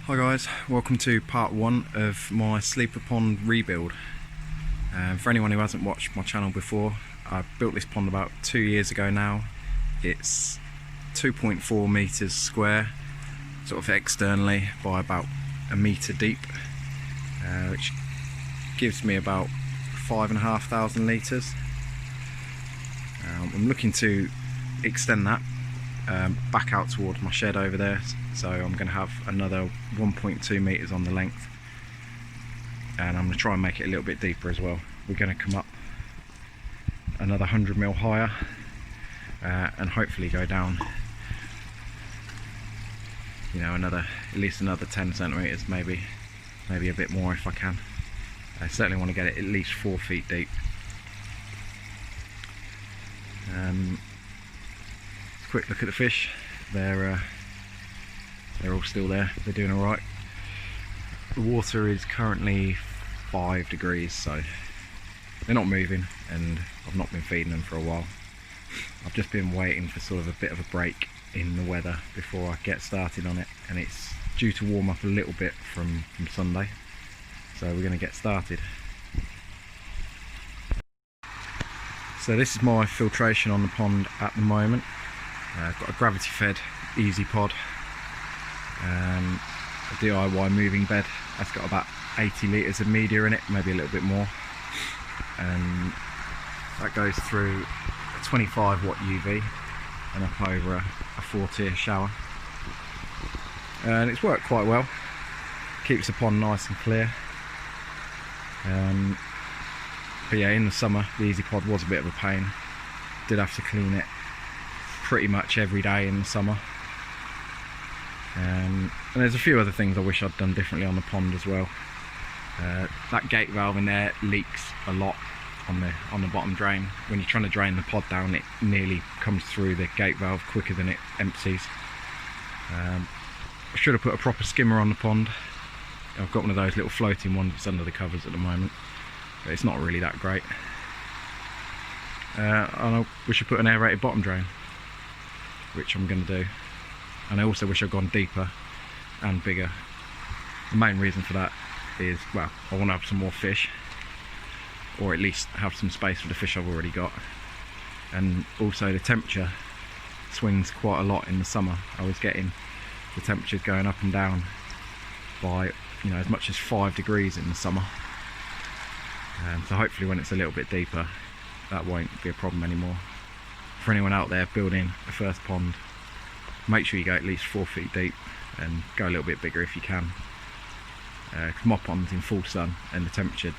Hi guys, welcome to part 1 of my sleeper pond rebuild. For anyone who hasn't watched my channel before, I built this pond about 2 years ago now. It's 2.4 metres square, sort of externally, by about a metre deep, which gives me about 5,500 litres. I'm looking to extend that back out towards my shed over there, so I'm going to have another 1.2 metres on the length, and I'm going to try and make it a little bit deeper as well. We're going to come up another 100 mil higher and hopefully go down, you know, at least another 10 centimetres, maybe a bit more if I can. I certainly want to get it at least 4 feet deep. Quick look at the fish. They're all still there. They're doing all right. The water is currently 5 degrees, so they're not moving, and I've not been feeding them for a while. I've just been waiting for sort of a bit of a break in the weather before I get started on it, and it's due to warm up a little bit from Sunday, so we're going to get started. So this is my filtration on the pond at the moment. I've got a gravity fed easy pod, a DIY moving bed that's got about 80 litres of media in it, maybe a little bit more, and that goes through a 25 watt UV and up over a 4-tier shower, and it's worked quite well. Keeps the pond nice and clear. But yeah, in the summer the easy pod was a bit of a pain. Did have to clean it pretty much every day in the summer, and there's a few other things I wish I'd done differently on the pond as well. That gate valve in there leaks a lot on the bottom drain. When you're trying to drain the pod down, it nearly comes through the gate valve quicker than it empties. I should have put a proper skimmer on the pond. I've got one of those little floating ones that's under the covers at the moment, but it's not really that great. And we should put an aerated bottom drain, which I'm going to do, and I also wish I'd gone deeper and bigger. The main reason for that is, well, I want to have some more fish, or at least have some space for the fish I've already got, and also the temperature swings quite a lot in the summer. I was getting the temperatures going up and down by, you know, as much as 5 degrees in the summer, so hopefully when it's a little bit deeper that won't be a problem anymore. For anyone out there building a first pond, make sure you go at least 4 feet deep, and go a little bit bigger if you can, because my pond's in full sun and the temperature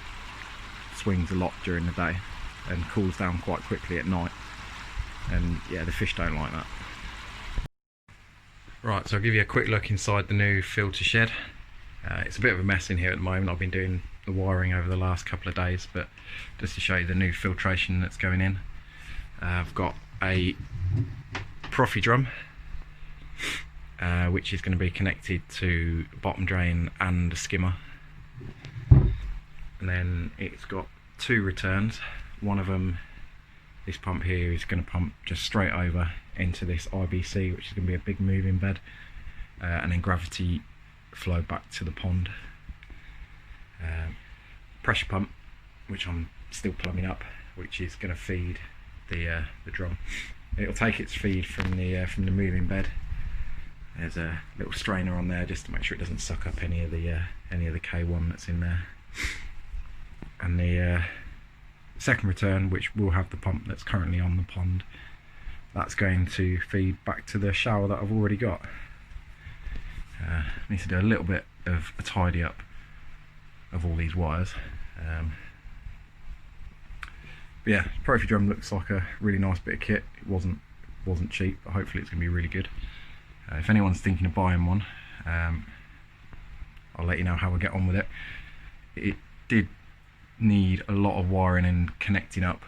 swings a lot during the day and cools down quite quickly at night, and yeah, the fish don't like that. Right, so I'll give you a quick look inside the new filter shed. It's a bit of a mess in here at the moment. I've been doing the wiring over the last couple of days, but just to show you the new filtration that's going in, I've got a proffy drum, which is going to be connected to bottom drain and a skimmer, and then it's got 2 returns. One of them, this pump here, is going to pump just straight over into this IBC, which is going to be a big moving bed, and then gravity flow back to the pond. Pressure pump, which I'm still plumbing up, which is going to feed the drum. It'll take its feed from the moving bed. There's a little strainer on there just to make sure it doesn't suck up any of the K1 that's in there. And the second return, which will have the pump that's currently on the pond, that's going to feed back to the shower that I've already got. Need to do a little bit of a tidy up of all these wires. But yeah, proffy drum looks like a really nice bit of kit. It wasn't cheap, but hopefully it's going to be really good. If anyone's thinking of buying one, I'll let you know how we get on with it. It did need a lot of wiring and connecting up.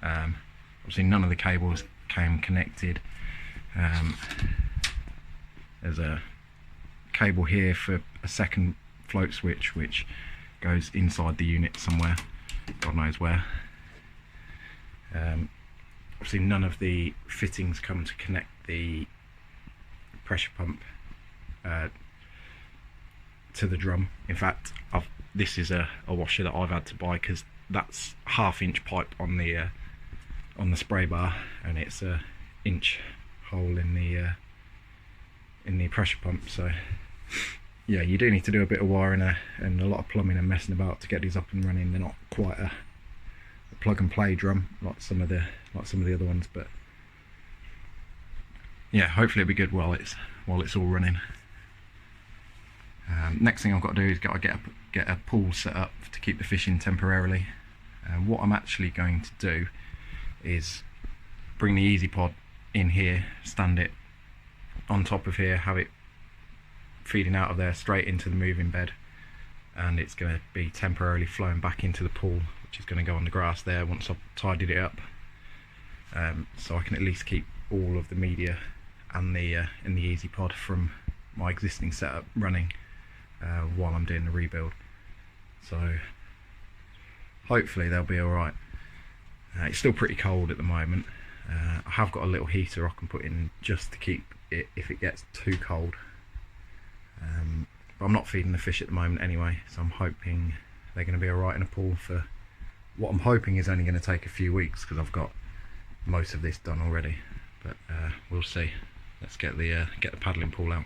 Obviously none of the cables came connected. There's a cable here for a second float switch which goes inside the unit somewhere, God knows where. Obviously none of the fittings come to connect the pressure pump to the drum. In fact, this is a washer that I've had to buy, because that's 1/2 inch pipe on the spray bar, and it's a inch hole in the pressure pump. So yeah, you do need to do a bit of wiring and a lot of plumbing and messing about to get these up and running. They're not quite a plug and play drum like some of the other ones, but yeah, hopefully it'll be good while it's all running. Next thing I've got to do is get a pool set up to keep the fish in temporarily. What I'm actually going to do is bring the Easy Pod in here, stand it on top of here, have it feeding out of there straight into the moving bed, and it's going to be temporarily flowing back into the pool, which is going to go on the grass there once I've tidied it up, so I can at least keep all of the media and the Easy Pod from my existing setup running while I'm doing the rebuild. So hopefully they'll be alright. It's still pretty cold at the moment. I have got a little heater I can put in just to keep it if it gets too cold, but I'm not feeding the fish at the moment anyway, so I'm hoping they're going to be alright in a pool for what I'm hoping is only going to take a few weeks, because I've got most of this done already, but we'll see. Let's get the paddling pool out.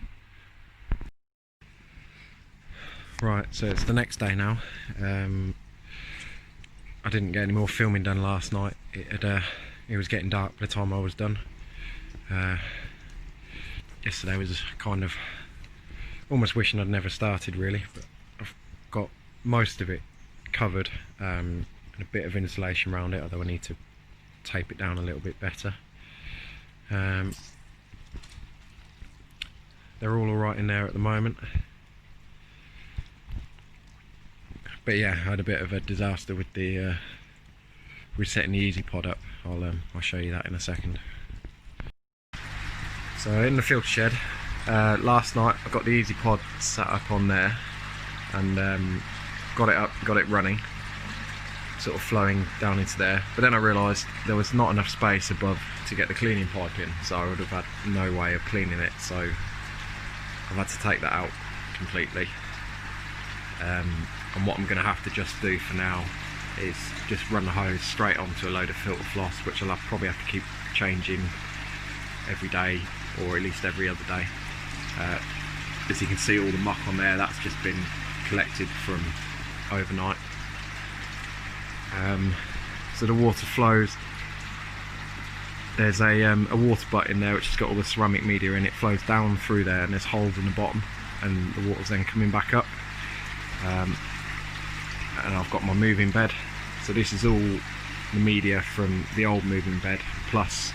Right, so it's the next day now. I didn't get any more filming done last night. It was getting dark by the time I was done. Yesterday was kind of almost wishing I'd never started, really, but I've got most of it covered, and a bit of insulation around it, although I need to tape it down a little bit better. They're all alright in there at the moment. But yeah, I had a bit of a disaster with the resetting the Easy Pod up. I'll show you that in a second. So in the filter shed, last night I got the Easy Pod set up on there, and got it running, sort of flowing down into there. But then I realised there was not enough space above to get the cleaning pipe in, so I would have had no way of cleaning it. So I've had to take that out completely. And what I'm going to have to just do for now is just run the hose straight onto a load of filter floss, which I'll probably have to keep changing every day, or at least every other day. As you can see, all the muck on there, that's just been collected from overnight. So the water flows. There's a water butt in there which has got all the ceramic media in it, flows down through there, and there's holes in the bottom, and the water's then coming back up. And I've got my moving bed, so this is all the media from the old moving bed, plus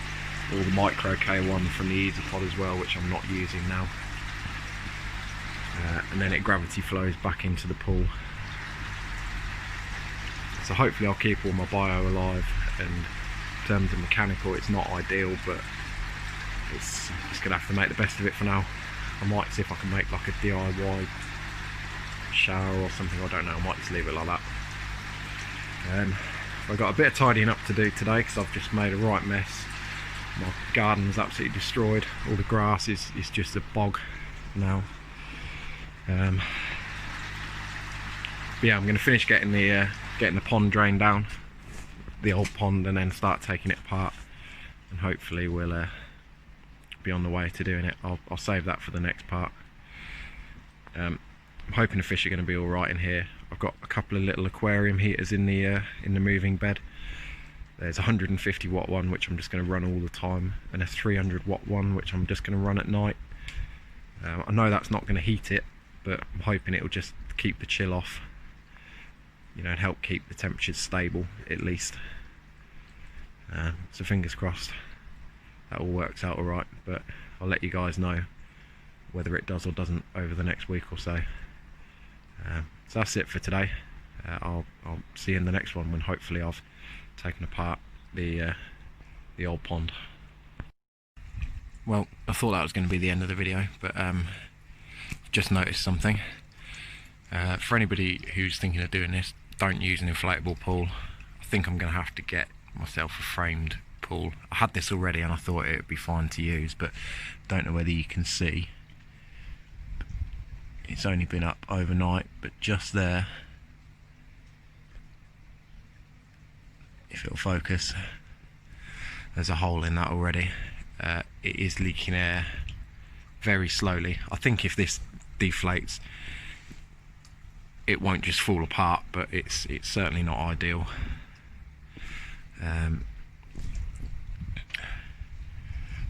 all the micro K1 from the Easy Pod as well, which I'm not using now. And then it gravity flows back into the pool. So hopefully I'll keep all my bio alive, and in terms of mechanical it's not ideal, but it's just going to have to make the best of it for now. I might see if I can make like a DIY shower or something, I don't know, I might just leave it like that. I've got a bit of tidying up to do today, because I've just made a right mess. My garden's absolutely destroyed, all the grass is just a bog now. But yeah, I'm going to finish getting the pond drained down, the old pond, and then start taking it apart, and hopefully we'll be on the way to doing it. I'll save that for the next part. I'm hoping the fish are going to be alright in here. I've got a couple of little aquarium heaters in the moving bed. There's a 150 watt one which I'm just going to run all the time, and a 300 watt one which I'm just going to run at night. I know that's not going to heat it, but I'm hoping it'll just keep the chill off, you know, and help keep the temperatures stable at least. So fingers crossed that all works out alright, but I'll let you guys know whether it does or doesn't over the next week or so. So that's it for today. I'll see you in the next one, when hopefully I've taken apart the old pond. Well, I thought that was going to be the end of the video, but I've just noticed something. For anybody who's thinking of doing this, don't use an inflatable pool. I think I'm going to have to get myself a framed pool. I had this already and I thought it would be fine to use, but don't know whether you can see. it's only been up overnight, but just there, if it'll focus, there's a hole in that already. It is leaking air very slowly. I think if this deflates, it won't just fall apart, but it's certainly not ideal.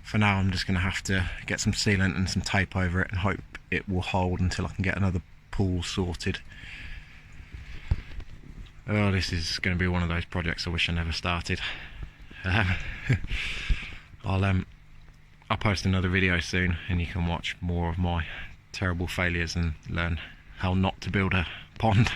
For now, I'm just going to have to get some sealant and some tape over it and hope it will hold until I can get another pool sorted. Oh, this is going to be one of those projects I wish I never started. I'll post another video soon, and you can watch more of my terrible failures and learn how not to build a pond.